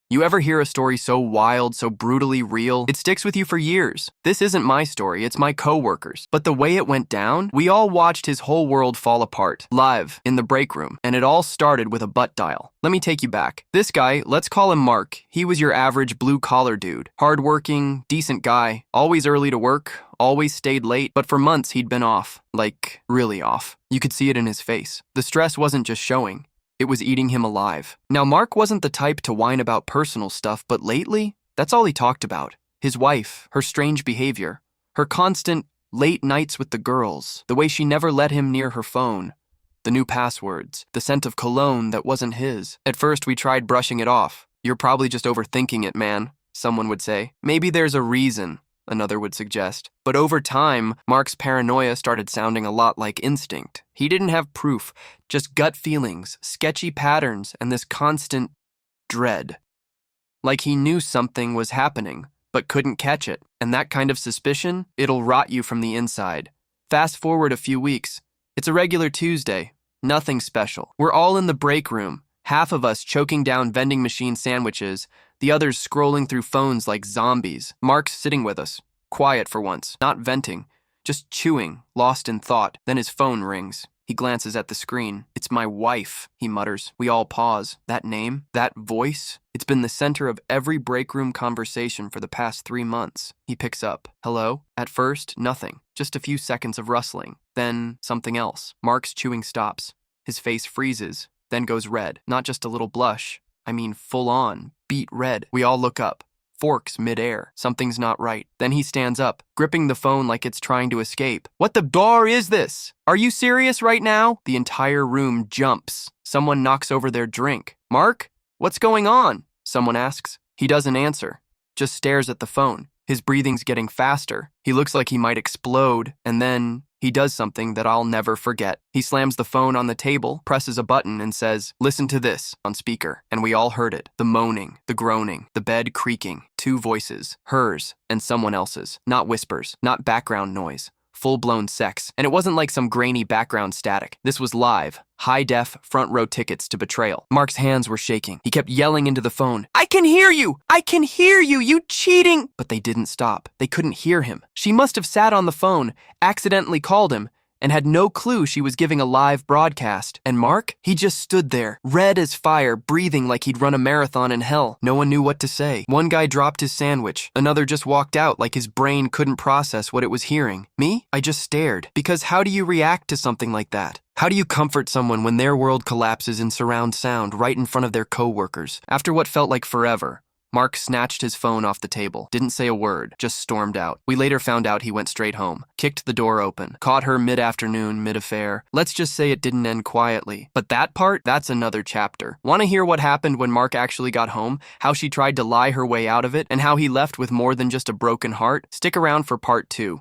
You ever hear a story so wild, so brutally real, it sticks with you for years? This isn't my story, it's my coworker's. But the way it went down, we all watched his whole world fall apart, live, in the break room. And it all started with a butt dial. Let me take you back. This guy, let's call him Mark. He was your average blue-collar dude. Hardworking, decent guy, always early to work, always stayed late, but for months he'd been off. Like, really off. You could see it in his face. The stress wasn't just showing. It was eating him alive. Now, Mark wasn't the type to whine about personal stuff, but lately, that's all he talked about. His wife, her strange behavior, her constant late nights with the girls, the way she never let him near her phone, the new passwords, the scent of cologne that wasn't his. At first, we tried brushing it off. You're probably just overthinking it, man, someone would say. Maybe there's a reason, another would suggest. But over time, Mark's paranoia started sounding a lot like instinct. He didn't have proof, just gut feelings, sketchy patterns, and this constant dread. Like he knew something was happening, but couldn't catch it. And that kind of suspicion, it'll rot you from the inside. Fast forward a few weeks. It's a regular Tuesday. Nothing special. We're all in the break room. Half of us choking down vending machine sandwiches, the others scrolling through phones like zombies. Mark's sitting with us, quiet for once, not venting, just chewing, lost in thought. Then his phone rings. He glances at the screen. It's my wife, he mutters. We all pause. That name, that voice, it's been the center of every break room conversation for the past 3 months. He picks up. Hello? At first, nothing. Just a few seconds of rustling. Then, something else. Mark's chewing stops. His face freezes, then goes red. Not just a little blush. I mean full on, beet red. We all look up. Forks midair. Something's not right. Then he stands up, gripping the phone like it's trying to escape. What the door is this? Are you serious right now? The entire room jumps. Someone knocks over their drink. Mark? What's going on? Someone asks. He doesn't answer, just stares at the phone. His breathing's getting faster. He looks like he might explode, and then he does something that I'll never forget. He slams the phone on the table, presses a button, and says, "Listen to this," on speaker. And we all heard it. The moaning, the groaning, the bed creaking. 2 voices, hers and someone else's. Not whispers, not background noise. Full-blown sex. And it wasn't like some grainy background static. This was live, high-def, front-row tickets to betrayal. Mark's hands were shaking. He kept yelling into the phone, "I can hear you! I can hear you! You cheating!" But they didn't stop. They couldn't hear him. She must have sat on the phone, accidentally called him, and had no clue she was giving a live broadcast. And Mark? He just stood there, red as fire, breathing like he'd run a marathon in hell. No one knew what to say. One guy dropped his sandwich. Another just walked out like his brain couldn't process what it was hearing. Me? I just stared. Because how do you react to something like that? How do you comfort someone when their world collapses in surround sound right in front of their coworkers? After what felt like forever, Mark snatched his phone off the table, didn't say a word, just stormed out. We later found out he went straight home, kicked the door open, caught her mid-afternoon, mid-affair. Let's just say it didn't end quietly. But that part, that's another chapter. Want to hear what happened when Mark actually got home? How she tried to lie her way out of it? And how he left with more than just a broken heart? Stick around for part 2.